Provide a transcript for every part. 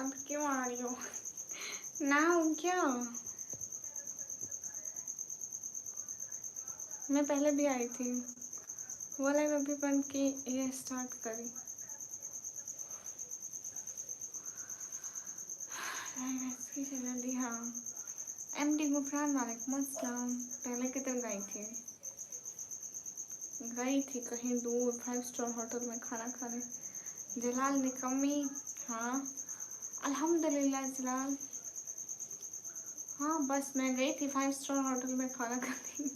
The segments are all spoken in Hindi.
अब क्यों आ रही हो? ना हूँ क्या? मैं पहले भी आई थी, वो लाइव अभी बंद की, ये स्टार्ट करी। इसकी जल्दी। हाँ, एमडी गुफरान वालेकुम अस्सलाम। पहले किधर गई थी कहीं दूर 5 स्टार होटल में खाना खाने। जलाल निकम्मी। हाँ अल्हम्दुलिल्लाह जलाल। हाँ बस मैं गई थी 5 स्टार होटल में खाना खाने।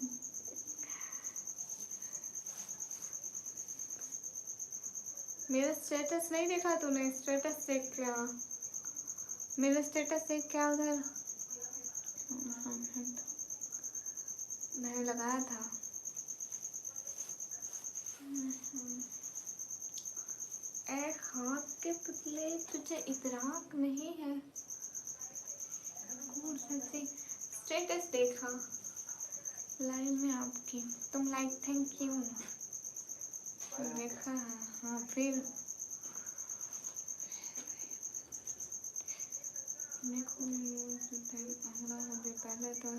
मेरा स्टेटस नहीं देखा तूने? स्टेटस देख क्या? मेरा स्टेटस देख क्या उधर? मैंने लगाया था। ए खाक के पुतले, तुझे इतराक नहीं है? स्टेटस देखा लाइव में आपकी, तुम लाइक थैंक यू देखा है। हाँ फिर मेरे को पहले तो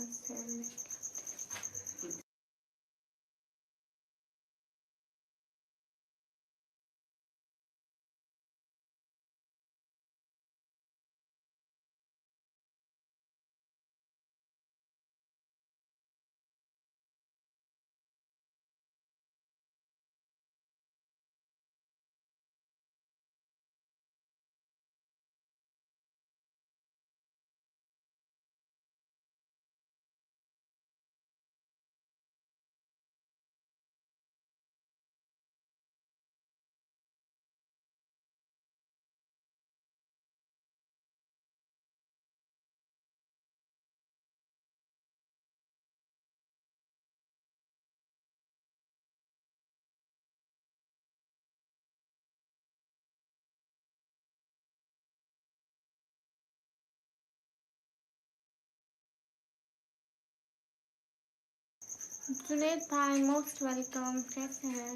जुनेद भाई मोस्ट वेलकम। कैसे हैं?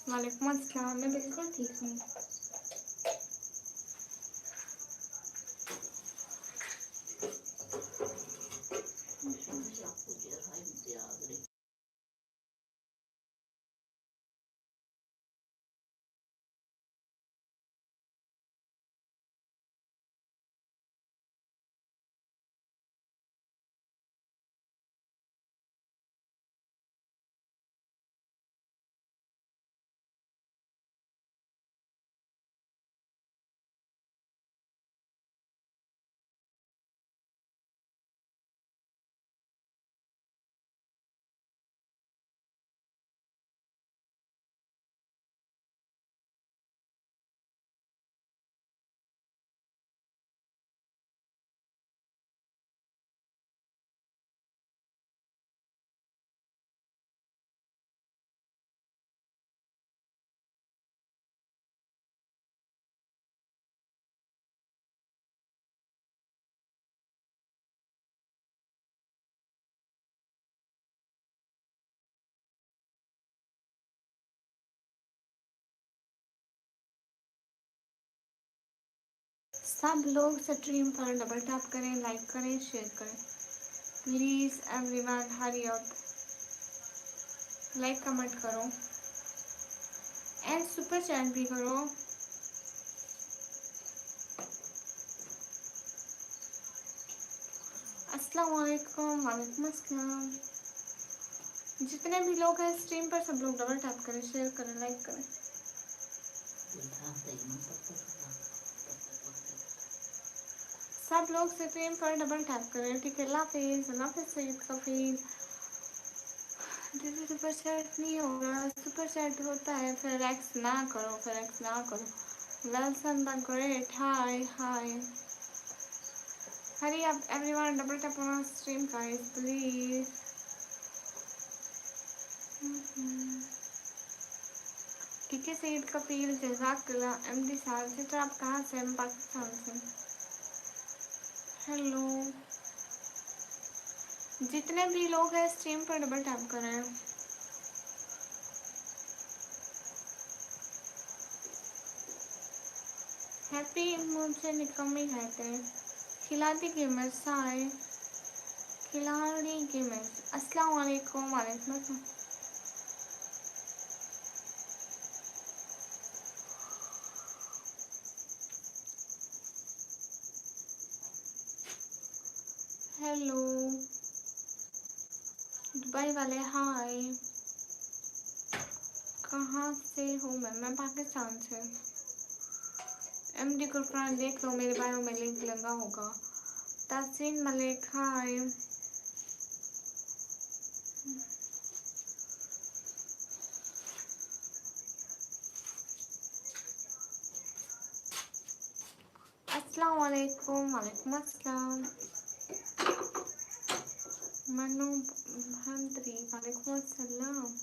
वालेकुम अस्सलाम। मैं बिल्कुल ठीक हूँ। सब लोग स्ट्रीम पर डबल टैप करें, लाइक करें, शेयर करें please everyone. Hurry up, like comment करो एंड सुपर चैट भी करो। अस्सलाम वालेकुम। वालेकुम अस्सलाम। जितने भी लोग हैं स्ट्रीम पर सब लोग डबल टैप करें, शेयर करें, लाइक करें। सब लोग स्ट्रीम पर डबल टैप करें, ठीक है? अल्लाह हाफिज़। अल्लाह हाफिज़ सईद कफील। जैसे सुपर चैट नहीं होगा, सुपर चैट होता है फिर एक्स ना करो, फिर एक्स ना करो। Welson the great. Hi hi. Hurry up everyone, double tap on stream guys please. ठीक है सईद कफील, जज़ाकल्लाह। एमडी साहब सिस्टर आप कहाँ से? हम पाकिस्तान से। हेलो, जितने भी लोग हैं स्ट्रीम पर डबल टैप करें। हैप्पी मुझे निकम्मी कहते हैं। खिलाड़ी गेमर्स हाय, खिलाड़ी गेमर्स अस्सलाम वालेकुम। वालेकुम अस्सलाम। हेलो दुबई वाले हाय। कहाँ से हूँ मैं पाकिस्तान से। एमडी गुरफरान देख लो, मेरे बायो में लिंक लगा होगा। तहसीन मलिक हाय। अस्सलाम वालेकुम। वालेकुम अस्सलाम। मनु भंत्री वालेकुम अस्सलाम।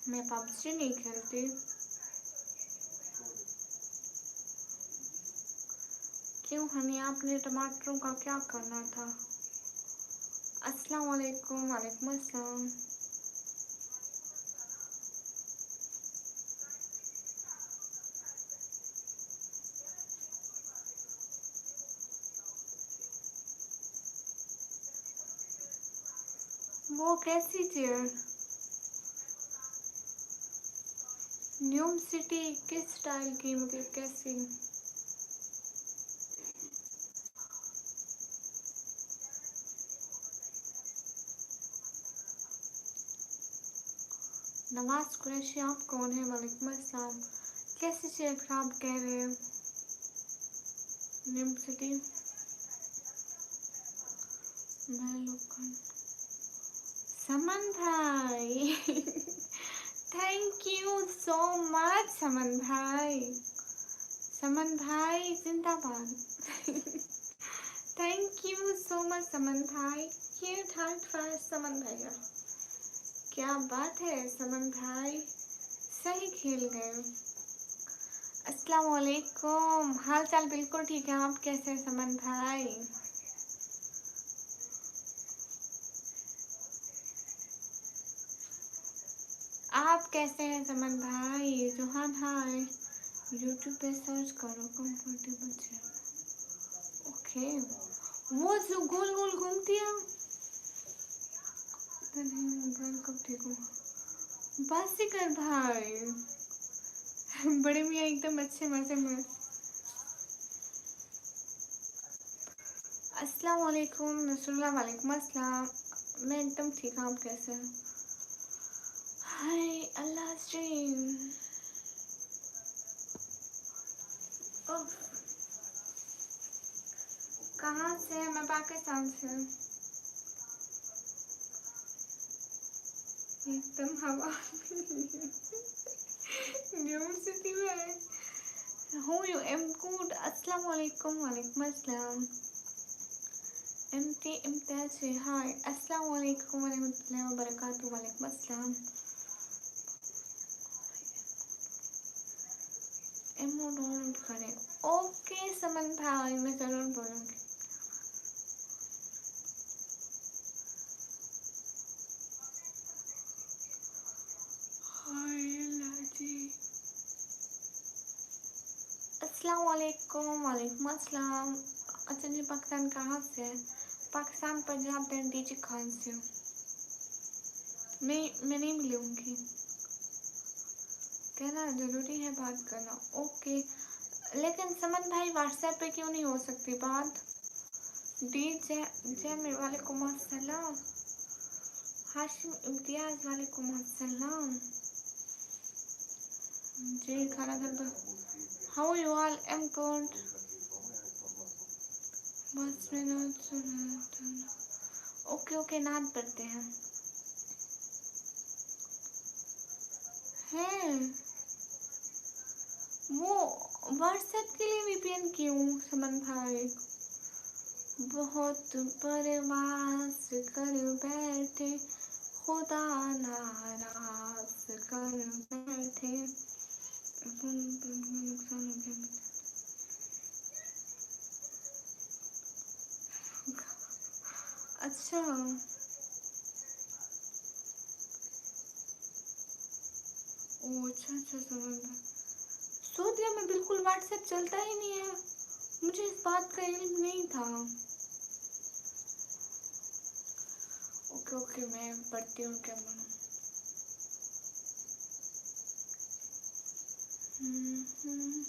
मैं पबजी नहीं खेलती। क्यों हनी, आपने टमाटरों का क्या करना था? अस्सलाम वालेकुम। वालेकुम अस्सलाम। वो कैसी चेयर? न्यूम सिटी किस स्टाइल की, मतलब कैसी? नवाज कुरैशी आप कौन है? वालेकुम अस्सलाम। कैसी चेयर खराब कह रहे हैं? न्यूम सिटी मैं लोखंड। समन भाई थैंक यू सो मच समन भाई। समन भाई जिंदाबाद थैंक यू सो मच समन भाई। क्यूट हार्ट फर्स्ट समन भैया, क्या बात है समन भाई, सही खेल गए। अस्सलाम वालेकुम। हाल चाल बिल्कुल ठीक है, आप कैसे हैं समन भाई? आप कैसे हैं समन भाई? जोहान हाय। यूट्यूब पे सर्च करो कंफर्टेबल चेयर। ओके, वो जो गोल गोल घूमती है। पता नहीं मोबाइल कब ठीक हुआ। बस ही कर भाई बड़े मियाँ एकदम अच्छे मजे में। अस्सलाम वालेकुम नसरुल्लाह। वालेकुम अस्सलाम। मैं एकदम ठीक हूँ, आप कैसे हैं? हाय अल्लाह स्ट्रीम। ओह, कहाँ से? मैं पाकिस्तान से। एकदम हवा न्यू सिटी में हूँ यू एम गुड। अस्सलाम वालेकुम। वालेकुम अस्सलाम। एमटी इम्तियाज से हाय। अस्सलाम वालेकुम वरहमतुल्लाहि वबरकातुहू। वालेकुम अस्सलाम। एमओ डाउनलोड करें। ओके समन भाई, मैं ज़रूर बोलूँगी। हाय अल्लाह जी। अस्सलाम वालेकुम। वालेकुम अस्सलाम। अच्छा जी, पाकिस्तान कहाँ से है? पाकिस्तान पंजाब डीजी खान से हूँ। मैं नहीं मिलूँगी। कहना ज़रूरी है बात करना। ओके, लेकिन समन भाई व्हाट्सएप पे क्यों नहीं हो सकती बात? डी जे जे मेरे वालेकुम अस्सलाम। हाशिम इम्तियाज वालेकुम अस्सलाम। जी खाना खा दो। How you all? Am good. बस में ओके ओके, नाद पढ़ते हैं। हैं वो व्हाट्सएप के लिए वीपीएन क्यों समन भाई? बहुत परवास कर बैठे, खुदा नाराज कर बैठे। नुकसान हो गया। अच्छा अच्छा ओ अच्छा अच्छा समझ गई। सऊदीया में बिल्कुल व्हाट्सएप चलता ही नहीं है, मुझे इस बात का इल्म नहीं था। ओके ओके, मैं पढ़ती हूँ क्या बनूँ। हम्म।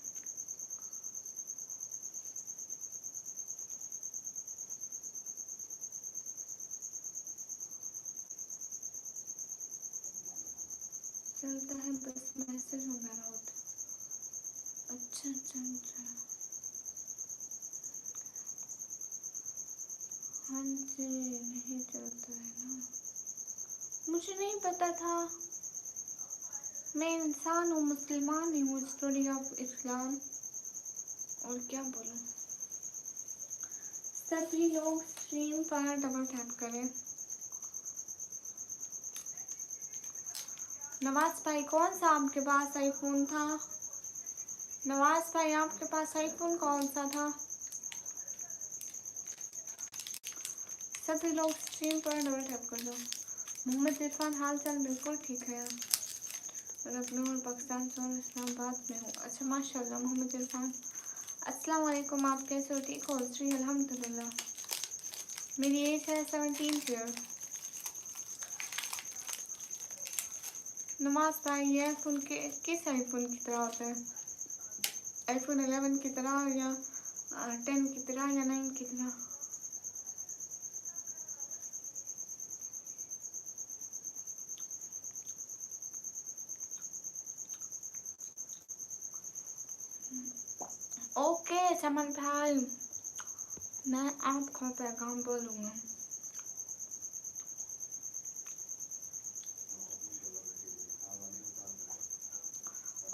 चलता है बस मैसेज वगैरह होता है। अच्छा अच्छा अच्छा। हाँ जी, नहीं चलता है ना, मुझे नहीं पता था। मैं इंसान हूँ, मुसलमान ही हूँ, स्टोरी ऑफ इस्लाम, और क्या बोलूँ। सभी लोग स्क्रीन पर डबल टैप करें। नवाज भाई, कौन सा आपके पास आईफोन था? नवाज भाई, आपके पास आईफोन कौन सा था? सभी लोग स्क्रीन पर डबल टैप कर दो। मोहम्मद इरफान, हाल चाल बिल्कुल ठीक है। लखनऊ और पाकिस्तान से और इस्लामाबाद में हूँ। अच्छा माशाल्लाह मोहम्मद इरफान, अस्सलाम वालेकुम, आप कैसे हो? ठीक हो? श्री अल्हम्दुलिल्लाह। मेरी एज है 17 ईयर। नमाज भाई, ये आईफोन के किस आईफोन की तरह होता है? आईफोन 11 की तरह या 10 की तरह या 9 की तरह? ओके चमन भाई, मैं आपको पैगाम बोलूँगा।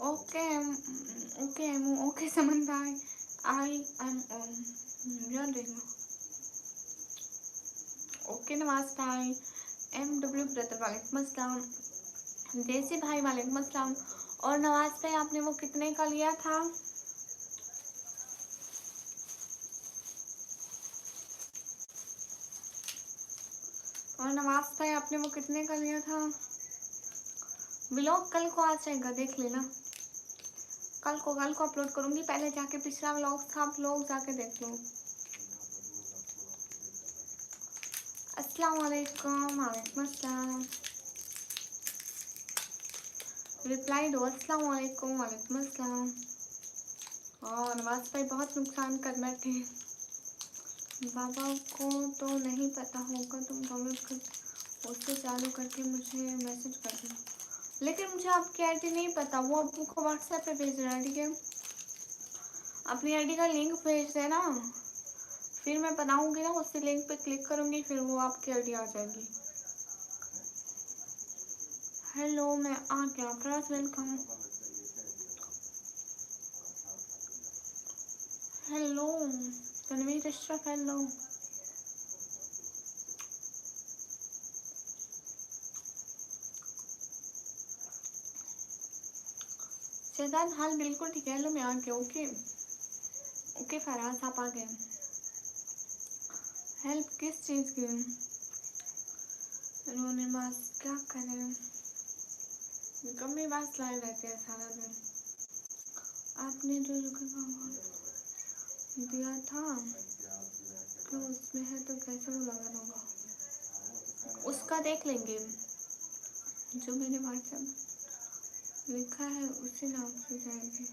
ओके ओके ओके समन भाई, आई एम देखो। ओके नवाज भाई, MW ब्रदर वालेकुम अस्सलाम, देसी भाई वालेकुम अस्सलाम। और नवाज भाई, आपने वो कितने का लिया था? और नवाज भाई, आपने वो कितने का लिया था? व्लॉग कल को आ जाएगा, देख लेना। कल को अपलोड करूँगी, पहले जाके पिछला व्लॉग था, आप लोग जाके देख लो। अस्सलाम वालेकुम, वालेकुम अस्सलाम। रिप्लाई दो, अस्सलाम वालेकुम, वालेकुम अस्सलाम। और नवाज भाई बहुत नुकसान कर बैठे हैं। बाबा को तो नहीं पता होगा, तुम डाउनलोड कर उससे चालू करके मुझे मैसेज कर देना। लेकिन मुझे आपकी आईडी नहीं पता, वो आपको व्हाट्सएप पे भेज रहा है, ठीक है? अपनी आईडी का लिंक भेज देना, फिर मैं बनाऊंगी ना, उसी लिंक पे क्लिक करूंगी, फिर वो आपकी आईडी आ जाएगी। हेलो, मैं आ गया, first welcome. Hello Tanveer Ashraf, hello. Shahzad, हाल बिल्कुल ठीक है। हेलो, मैं आ गया। ओके ओके फराज, आप आ गए। हेल्प किस चीज़ की? रोने बास क्या करें, कमी बात लाए रहते हैं सारा दिन। आपने जो दिया था क्यों उसमें है, तो कैसे वो लगा होगा? उसका देख लेंगे, जो मैंने व्हाट्सएप लिखा है उसी नाम से जाएगी।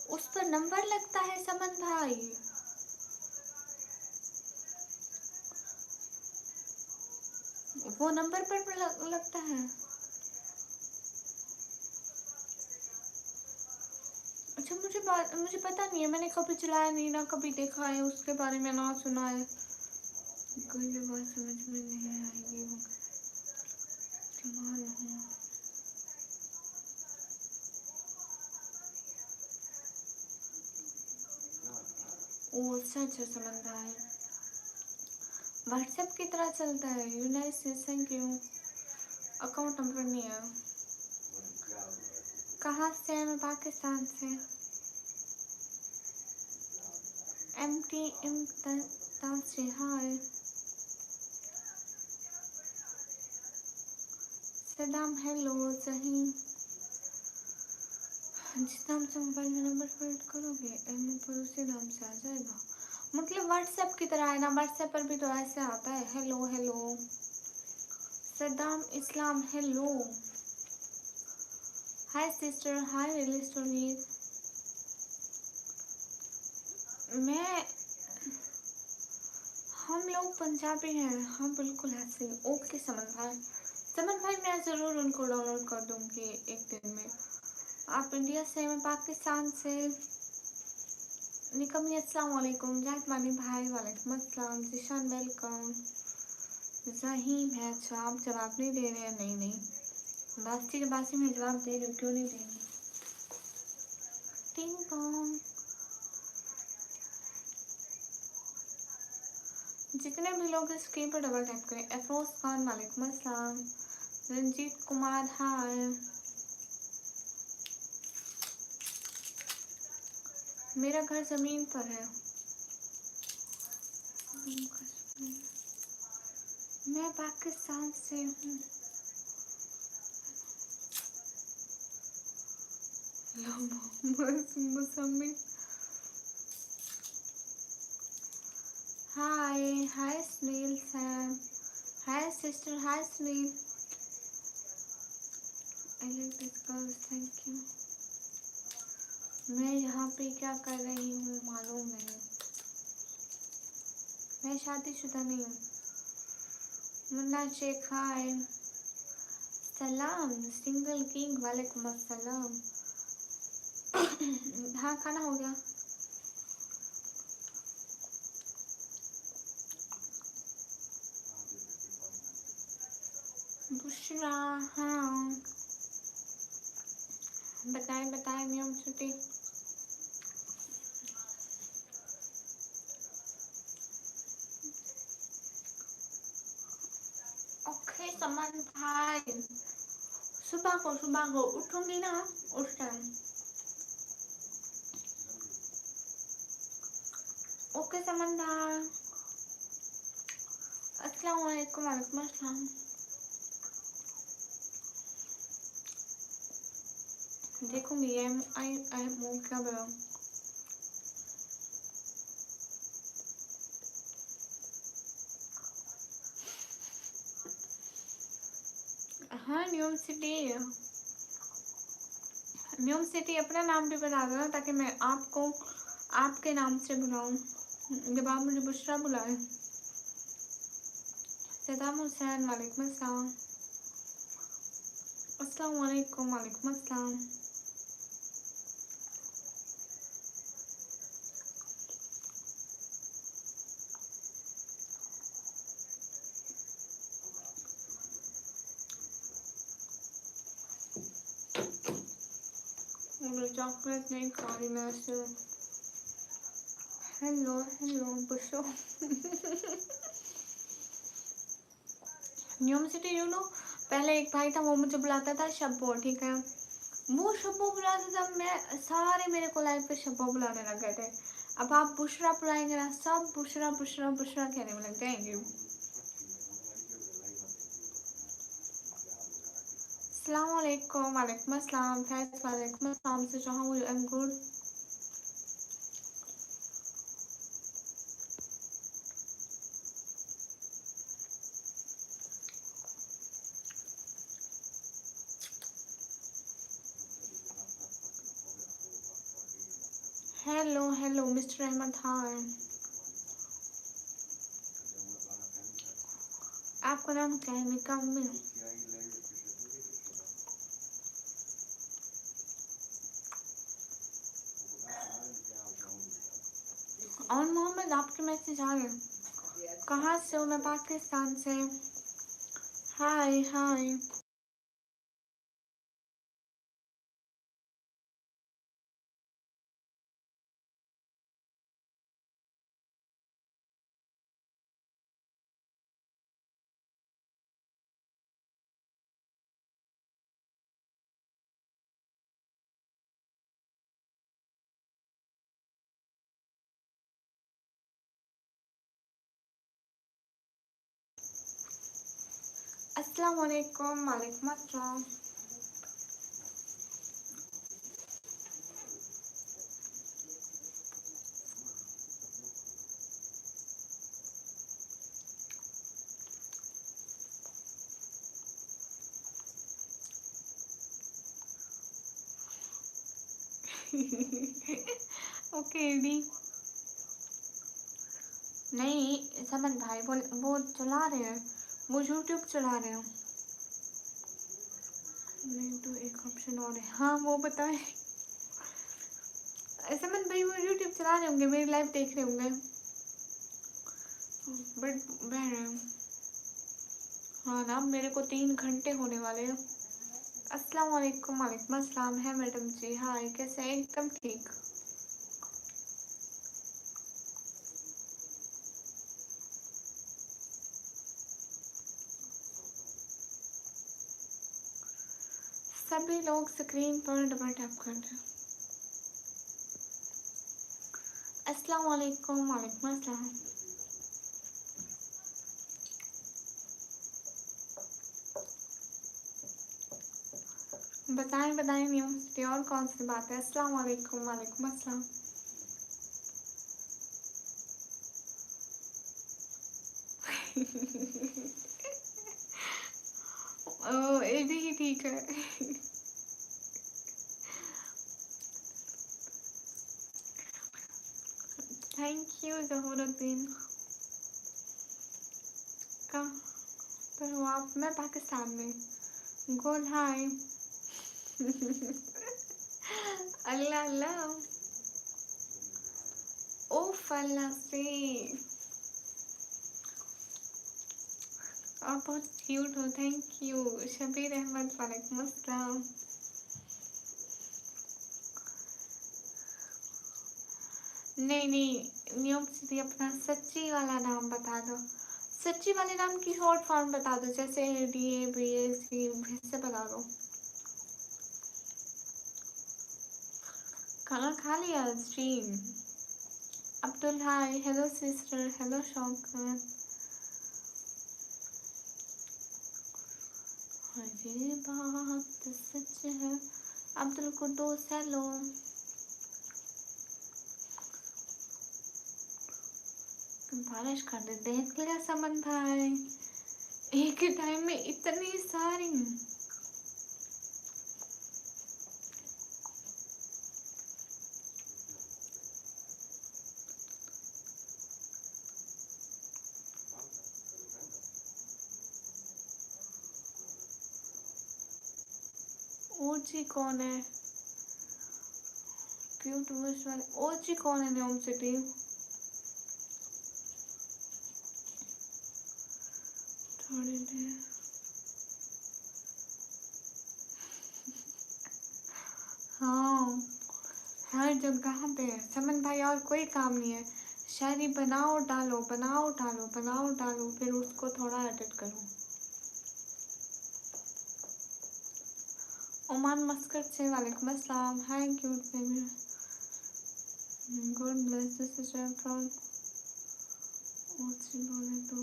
उस पर नंबर लगता है समन भाई, वो नंबर पर लगता है। अच्छा, मुझे पता नहीं है, मैंने कभी चलाया नहीं, ना कभी देखा है उसके बारे में, ना सुना है। कोई भी बात समझ में नहीं आएगी, मुसलमान हूँ। ओ अच्छा अच्छा समझ रहा है, व्हाट्सएप की तरह चलता है। United, thank you. Account number नहीं है। कहाँ से है? मैं पाकिस्तान से। MT से हाय। सदाम हेलो जहीम। जिस नाम से मोबाइल में नंबर फिल करोगे एम पर उसी नाम से आ जाएगा। मतलब व्हाट्सएप की तरह है ना, व्हाट्सएप पर भी तो ऐसे आता है हेलो हेलो। सदाम इस्लाम हेलो। हाय सिस्टर, हाय रियली स्टोरी। मैं हम लोग पंजाबी हैं, हाँ बिल्कुल ऐसे। ओके समन भाई, समन भाई मैं ज़रूर उनको डाउनलोड कर दूँगी एक दिन में। आप इंडिया से, मैं पाकिस्तान से। निकमी अस्सलाम वालेकुम। जाहिद मानी भाई वालेकुम अस्सलाम। जिशान वेलकम। जहीम है, अच्छा आप जवाब नहीं दे रहे हैं। नहीं नहीं, बासी के बासी में जवाब दे रही हूँ, क्यों नहीं देंगे। टिंग टोंग। जितने भी लोग इस स्क्रीन पर डबल टैप करें। अफरोज खान वालेकुम अस्सलाम। रंजीत कुमार हाय। मेरा घर ज़मीन पर है। मैं पाकिस्तान से हूँ। Muzammil hi. Hi Sunil Sam. Hi sister, hi Sunil. I like this girls, thank you. मैं यहाँ पे क्या कर रही हूँ मालूम नहीं। मैं शादीशुदा नहीं हूँ। मुन्ना शेख हाय। सलाम सिंगल किंग वालेकुम अस्सलाम। हाँ खाना हो गया। बुशरा हाँ। बताएं बताएं नियम छुट्टी। ओके समन भाई, सुबह को उठूंगी ना उस टाइम। ओके समन भाई, अस्सलाम वालेकुम। वालेकुम अस्सलाम। देखूंगी आई मूव क्या बना। हाँ न्यूम सिटी, न्यूम सिटी अपना नाम भी बता दो ना, ताकि मैं आपको आपके नाम से बुलाऊं जब आप मुझे बुशरा बुलाएं। सदाम हुसैन वालेकुम अस्सलाम। अस्सलाम वालेकुम। वालेकुम अस्सलाम। मुझे चॉकलेट नहीं खा रही मैं ऐसे। हेलो हेलो बुशो। न्यूम सिटी यू नो, पहले एक भाई था वो मुझे बुलाता था शब्बो, ठीक है। वो शब्बो बुलाता था, मैं सारे मेरे को लाइफ पे शब्बो बुलाने लग गए थे। अब आप बुशरा बुलाएंगे ना, सब बुशरा बुशरा बुशरा कहने में लग जाएंगे। अस्सलाम वालेकुम। वालेकुम अस्सलाम। फैज वालेकुम अस्सलाम। से how are you? I am good. Hello hello mister Ahmed hi. आपका नाम क्या है? निकम्मी। और मोहम्मद आपके मैसेज आ गए। कहाँ से हो? मैं पाकिस्तान से। हाय हाय। अस्सलाम वालेकुम, वालेकुम अस्सलाम। Okay D. नहीं, समन भाई वो चला रहे हैं, वो यूट्यूब चला रहे हैं। नहीं तो एक ऑप्शन और है, हाँ वो बताएं। समन भाई वो यूट्यूब चला रहे होंगे, मेरी लाइव देख रहे होंगे, बट बह रहे हैं। हाँ ना, मेरे को 3 घंटे होने वाले हैं। अस्सलाम वालेकुम, वालेकुम अस्सलाम। है मैडम जी, हाय, कैसे हैं? एकदम ठीक। सभी लोग स्क्रीन पर डबल टैप कर दें। अस्सलाम वालेकुम, वालेकुम अस्सलाम। बताएं बताएं न्यूज़ और कौन सी बात है? अस्सलाम वालेकुम, वालेकुम अस्सलाम। ओ, ये भी ठीक है। Thank you Zahuruddin. का पर हो आप? मैं पाकिस्तान में। गोल हाय। अल्लाह अल्लाह। ओ फल्ला से आप बहुत क्यूट हो, थैंक यू। शबीर अहमद, वालेकुम अस्सलाम। नहीं नहीं, नियम से अपना सच्ची वाला नाम बता दो। सच्ची वाले नाम की शॉर्ट फॉर्म बता दो, जैसे डी ए बी ए सी, से बता दो। खाना खा लिया स्ट्रीम। अब्दुल हाय, हेलो सिस्टर, हेलो शौकत। ये बात सच है। अब्दुल कुद्दूस, हेलो। बारिश कर दे, देख लिया समन भाई, एक ही टाइम में इतनी सारी। ओजी कौन है? क्यूट विश वाले ओजी कौन है? न्यूम सिटी। थोड़ी देर। हाँ, हर जगह पे है समन भाई, और कोई काम नहीं है। शायरी बनाओ डालो, बनाओ डालो, बनाओ डालो, फिर उसको थोड़ा एडिट करो। ओमान मस्कट से, वालेकुम अस्सलाम। Hi cute baby, God bless this is from OG बोले तो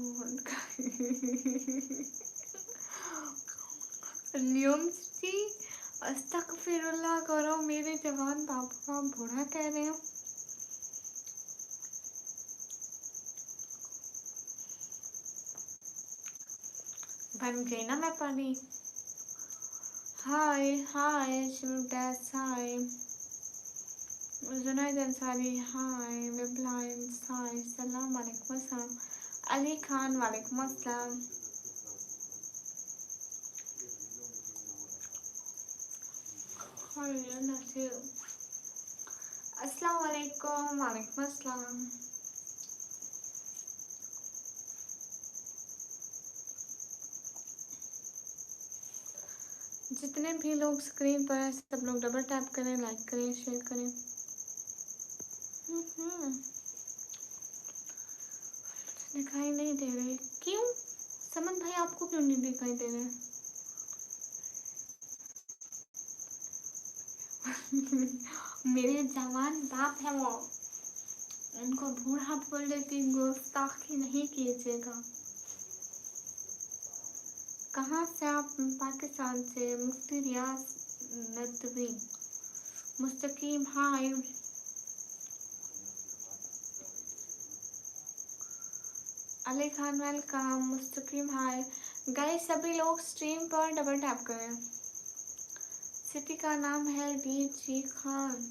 नियम जी, अस्तगफिरुल्लाह करो, मेरे जवान बाबू को आप बूढ़ा कह रहे हो। बन गई ना मैं पढ़ी। हाय हाय शिवडैस, हाय जुनैद अंसारी, हाय विबलाइन, हाय सलाम वालेकुम अस्सलाम। अली खान, वालेकुम अस्सलाम। हाय नसीर, अस्सलाम वालेकुम, वालेकुम अस्सलाम। जितने भी लोग स्क्रीन पर हैं सब लोग डबल टैप करें, लाइक करें, शेयर करें। दिखाई नहीं दे रहे क्यों? समन भाई आपको क्यों नहीं दिखाई दे रहे? मेरे जवान बाप है वो, उनको बूढ़ा बोल देती, गुस्ताखी नहीं कीजिएगा। कहाँ से आप? पाकिस्तान से। मुफ्ती रियाज नदवी। मुस्तकीम हाय। अली खान वेलकम। मुस्तकीम हाय। गाइस सभी लोग स्ट्रीम पर डबल टैप करें। सिटी का नाम है डीजी खान।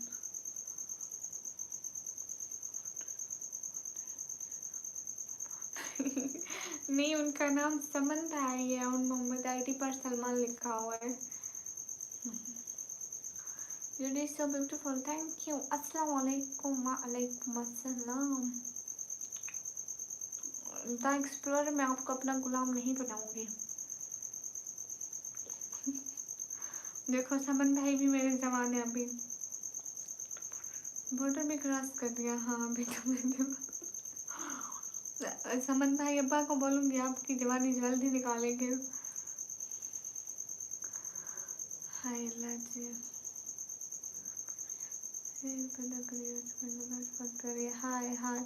नहीं, उनका नाम समन भाई है, उन मोहम्मद आईडी पर सलमान लिखा हुआ है। You did so beautiful, thank you. अस्सलाम वालेकुम। वालेकुम अस्सलाम। द एक्सप्लोरर मैं आपको अपना गुलाम नहीं बनाऊंगी। देखो समन भाई भी मेरे जवान है अभी। बॉर्डर भी क्रॉस कर दिया। हाँ अभी तो मैंने समन भाई अब्बा को बोलूंगी आपकी जवानी जल्दी निकालेंगे। हाय लाजी करिए। हाय हाय।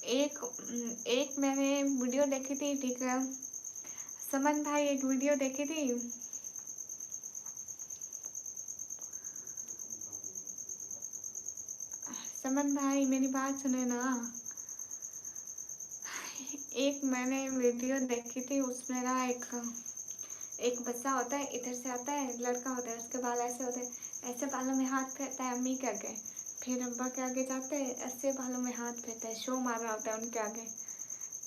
एक मैंने वीडियो देखी थी, ठीक है समन भाई, एक वीडियो देखी थी। समन भाई मेरी बात सुने ना। एक मैंने वीडियो देखी थी, उसमें ना एक बच्चा होता है, इधर से आता है, लड़का होता है, उसके बाल ऐसे होते हैं, ऐसे बालों में हाथ फेरता है अम्मी के आगे, फिर अब्बा के आगे जाते हैं, ऐसे बालों में हाथ फेरता है, शो मार रहा होता है उनके आगे।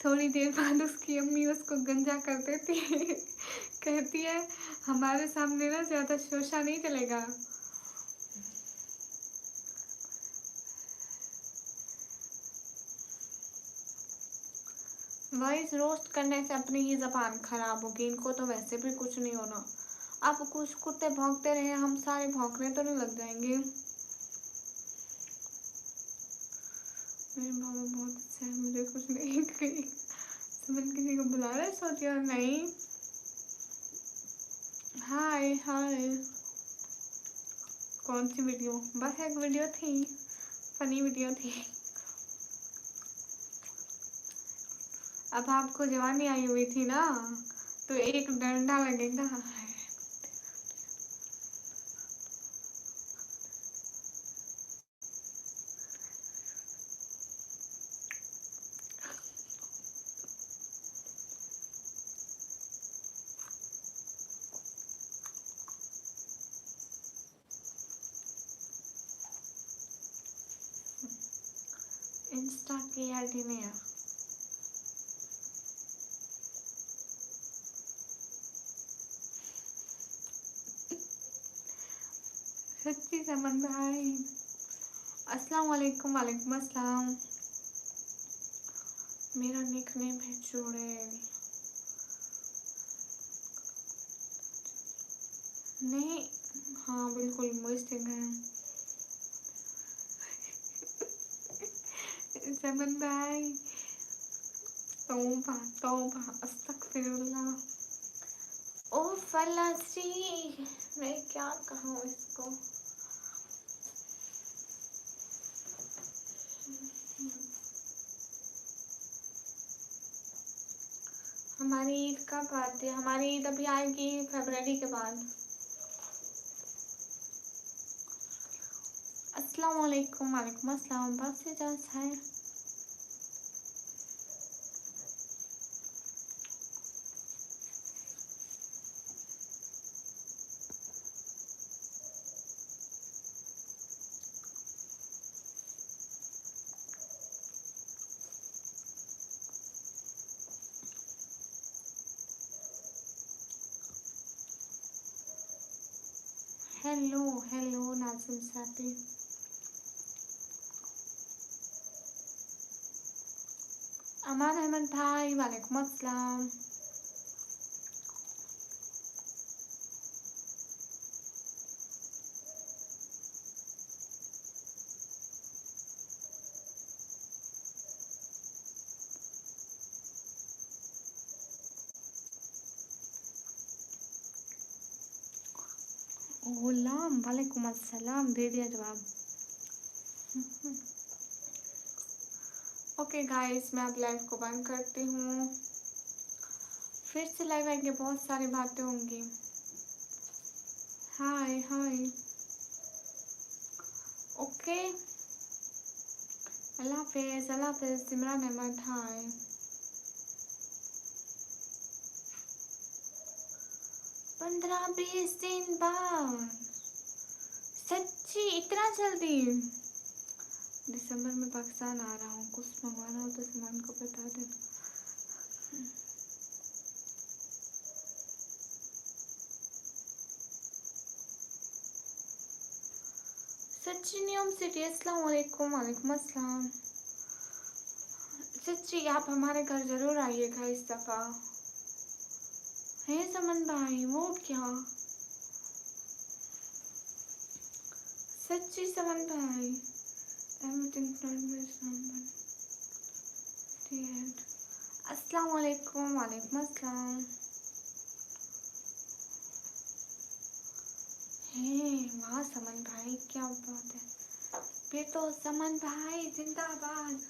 थोड़ी देर बाद उसकी अम्मी उसको गंजा कर देती है। कहती है हमारे सामने ना ज्यादा शोशा नहीं चलेगा। वॉइस रोस्ट करने से अपनी ही जबान खराब होगी, इनको तो वैसे भी कुछ नहीं होना। आप कुछ कुत्ते भौंकते रहे, हम सारे भौंकने तो नहीं लग जाएंगे। मेरे बाबा बहुत अच्छा है, मुझे कुछ नहीं कही। समझ किसी को बुला रहा है, सोचिए नहीं। हाय हाय। कौन सी वीडियो? बस एक वीडियो थी, फनी वीडियो थी। अब आपको जवानी आई हुई थी ना, तो एक डंडा लगेगा। इंस्टा की आईडी नहीं है। सच्ची समन भाई। अस्सलाम वालेकुम। वालेकुम अस्सलाम। मेरा निक नेम है चुड़ैल। नहीं, हाँ बिल्कुल मिस्टेक है। समन भाई तौबा तौबा अस्तगफिरुल्लाह। ओ फलासी, मैं क्या कहूँ इसको। हमारी ईद कब आती है? हमारी ईद अभी आएगी फरवरी के बाद। अस्सलाम वालेकुम। वालेकुम अस्सलाम। बस से जस्ट है। हेलो हेलो नाज़िम साथी। अमान अहमद भाई वालेकुम अस्सलाम। गुलाम वालेकुम अस्सलाम। दे दिया जवाब। ओके गाइस, मैं अब लाइव को बंद करती हूँ, फिर से लाइव आएंगे, बहुत सारी बातें होंगी। हाय हाय, ओके, अल्लाह हाफिज़, अल्लाह हाफिज़। सिमरन अहमद हाय। 15-20 दिन बाद, सच्ची इतना जल्दी? दिसंबर में पाकिस्तान आ रहा हूँ, कुछ मंगवाना हो तो सामान को बता देना। सच्ची नियम सिटी, अस्सलाम वालेकुम। वालेकुम अस्सलाम। सच्ची आप हमारे घर जरूर आइएगा इस दफ़ा। है समन भाई, वो क्या? सच्ची समन भाई, अस्सलाम वालेकुम। वालेकुम अस्सलाम। हे वाह समन भाई, क्या बात है। फिर तो समन भाई जिंदाबाद।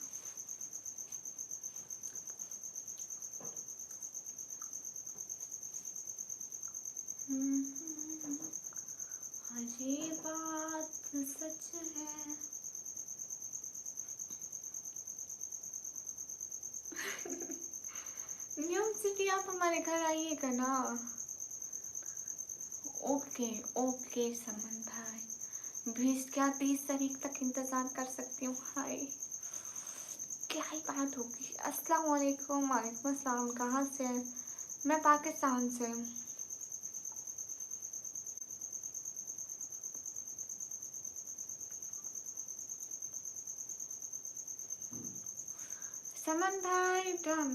हाँ ये बात सच है। न्यू सिटी आप हमारे घर आइएगा ना। ओके ओके समन भाई, 20 तारीख तक इंतज़ार कर सकती हूँ। हाय क्या ही बात होगी। अस्सलाम वालेकुम। वालेकुम अस्सलाम। कहाँ से? मैं पाकिस्तान से। समन भाई डन।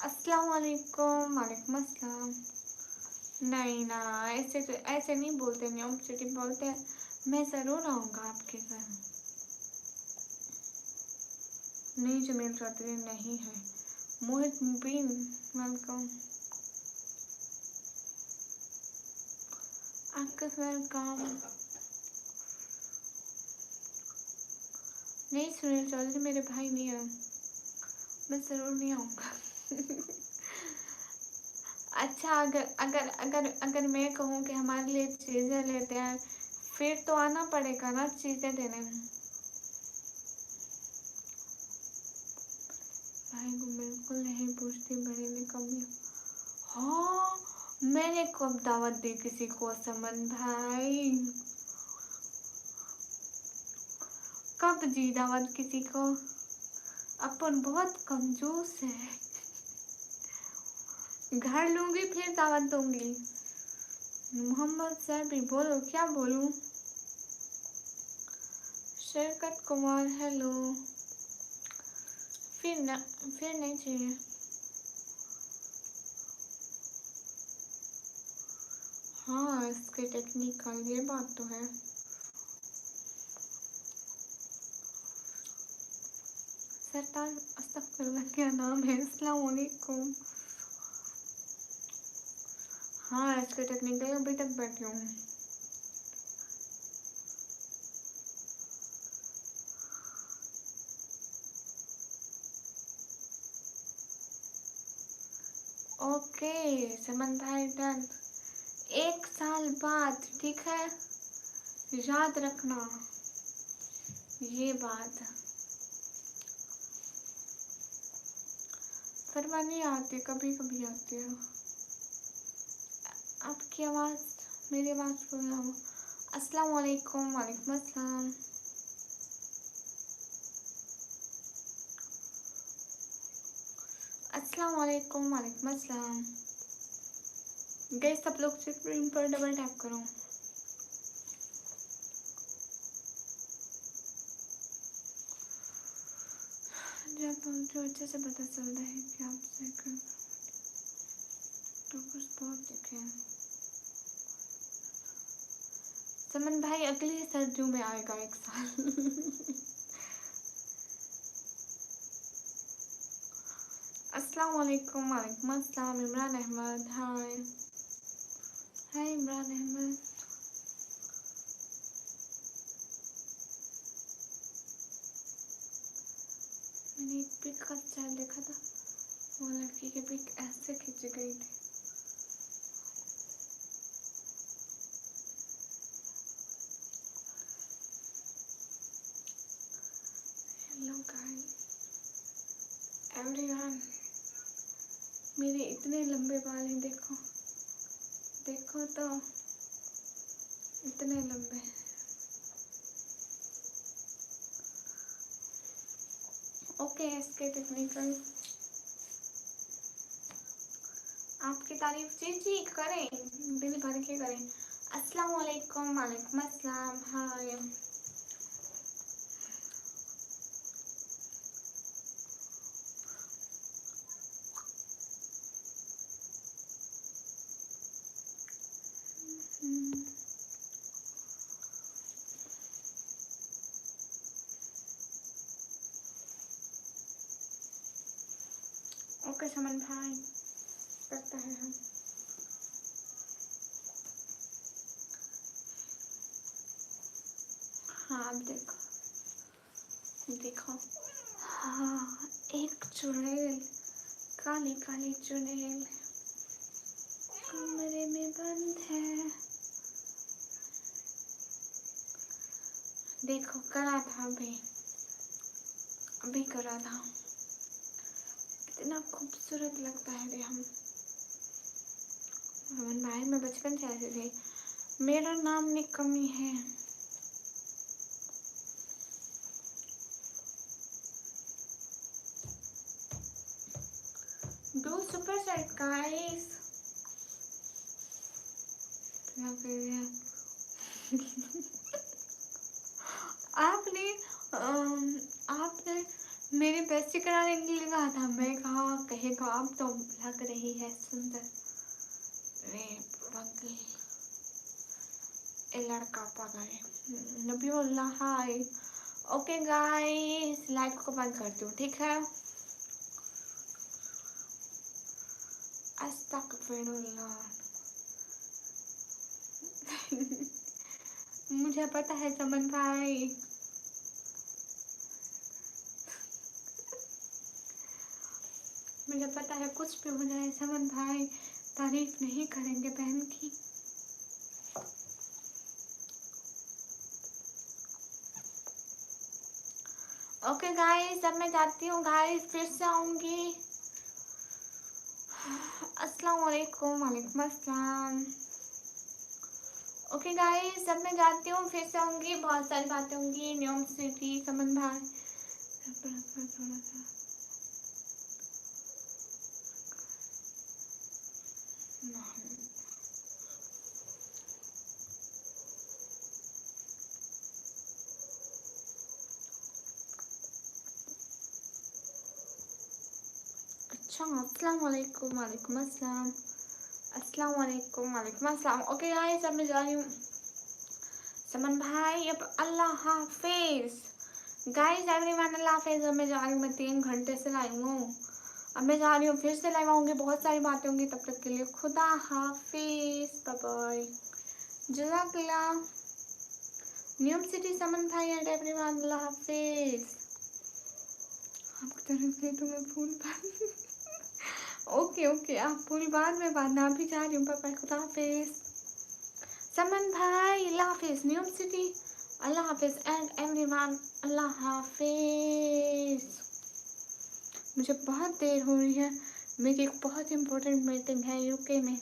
अस्सलाम वालेकुम। वालेकुम अस्सलाम। नहीं ना, ऐसे नहीं बोलते, न्यू सिटी बोलते हैं। मैं ज़रूर आऊँगा आपके घर। नहीं जमील चौधरी नहीं है। मोहित मुबीन वेलकम। आपका वेलकम। नहीं सुनील चौधरी मेरे भाई नहीं है, मैं ज़रूर नहीं आऊँगा। अच्छा अगर अगर अगर अगर मैं कहूँ कि हमारे लिए चीज़ें लेते हैं, फिर तो आना पड़ेगा ना चीज़ें देने। भाई को बिल्कुल नहीं पूछती, बड़ी ने कभी। हाँ मैंने कब दावत दी किसी को समन भाई? कब दी दावत किसी को? अपन बहुत कंजूस है। घर लूंगी फिर दावत दूंगी। मोहम्मद सैफी बोलो, क्या बोलूं? शरकत कुमार हेलो। फिर नहीं चाहिए। हाँ इसके टेक्निकल, ये बात तो है। सरताज अस्तगफिरुल्लाह क्या नाम है? अस्सलाम वालेकुम। हाँ इसके टेक्निकल अभी तक बैठी हूँ। ओके समन भाई डन। 1 साल बाद, ठीक है, याद रखना ये बात। फरमा नहीं आती, कभी कभी आती है। आपकी आवाज़, मेरी आवाज़ को ना। अस्सलाम वालेकुम। वालेकुम अस्सलाम। अस्सलाम वालेकुम। वालेकुम अस्सलाम। गए सब लोग स्क्रीन पर डबल टैप करो। जब जो अच्छे से पता चलता है कि आपसे तो कुछ बहुत देखे हैं। समन भाई अगली सर्दियों में आएगा 1 साल। अस्सलाम वालेकुम। वालेकुम अस्सलाम। इमरान अहमद हाय। हाय इमरान अहमद। मैंने एक पिक का स्टाइल देखा था, वो लड़की के पिक ऐसे खींच गई थी। हेलो गाइस एवरीवन, मेरे इतने लंबे बाल हैं, देखो देखो तो इतने लंबे। ओके एसके टेक्निकल, आपकी तारीफ जी जी करें, दिल भर के करें। अस्सलाम वालेकुम, वालेकुम अस्सलाम, हाय। ओके समन भाई, करता है हम। हाँ अब देखो देखो, हाँ एक चुड़ैल, काली काली चुड़ैल कमरे में बंद है। देखो करा था अभी करा था। कितना खूबसूरत लगता है रे हम। अमन भाई मैं बचपन से ऐसे थे। मेरा नाम निकम्मी है। दो सुपर सेट गाइस। आपने आपने मेरी बेस्ती कराने के लिए कहा था, मैं कहा कहेगा आप तो लग रही है सुंदर। रे पगल, ए लड़का पागल। नबीउल्लाह हाय। ओके गाइस लाइव को बंद करती हूँ, ठीक है। अस्तगफिरुल्लाह। मुझे पता है चमन भाई, मुझे पता है कुछ भी हो जाए चमन भाई तारीफ नहीं करेंगे बहन की। ओके गाइस अब मैं जाती हूँ गाइस, फिर से आऊंगी। अस्सलाम वालेकुम, वालेकुम अस्सलाम। ओके गाइस अब मैं जाती हूँ, फिर से आऊंगी, बहुत सारी बातें होंगी। न्यूयॉर्क सिटी समन भाई थोड़ा सा अच्छा। अस्सलाम वालेकुम, वालेकुम अस्सलाम। अस्सलाम वालेकुम, वालेकुम अस्सलाम। ओके गाइस अब मैं जा रही हूँ समन भाई, अब अल्लाह हाफिज गाइस एवरीवन, अल्लाह हाफिज। अब मैं जा रही हूँ, मैं 3 घंटे से लाइव हूँ। अब मैं जा रही हूँ, फिर से लाइव आऊँगी, बहुत सारी बातें होंगी। तब तक के लिए खुदा हाफिज, बाय बाय, जज़ाकल्लाह। न्यूयॉर्क सिटी समन भाई एंड एवरीवन, अल्लाह हाफिज। आपकी तरफ से तो मैं फूल ओके ओके, आप फूल बाद में बांधना, अभी जा रही हूँ, बाय बाय, खुदा हाफिज समन भाई, अल्लाह हाफिज। न्यूयॉर्क सिटी अल्लाह हाफिज एंड एवरीवन, अल्लाह हाफिज। मुझे बहुत देर हो रही है, मेरी एक बहुत इम्पोर्टेंट मीटिंग है यूके में।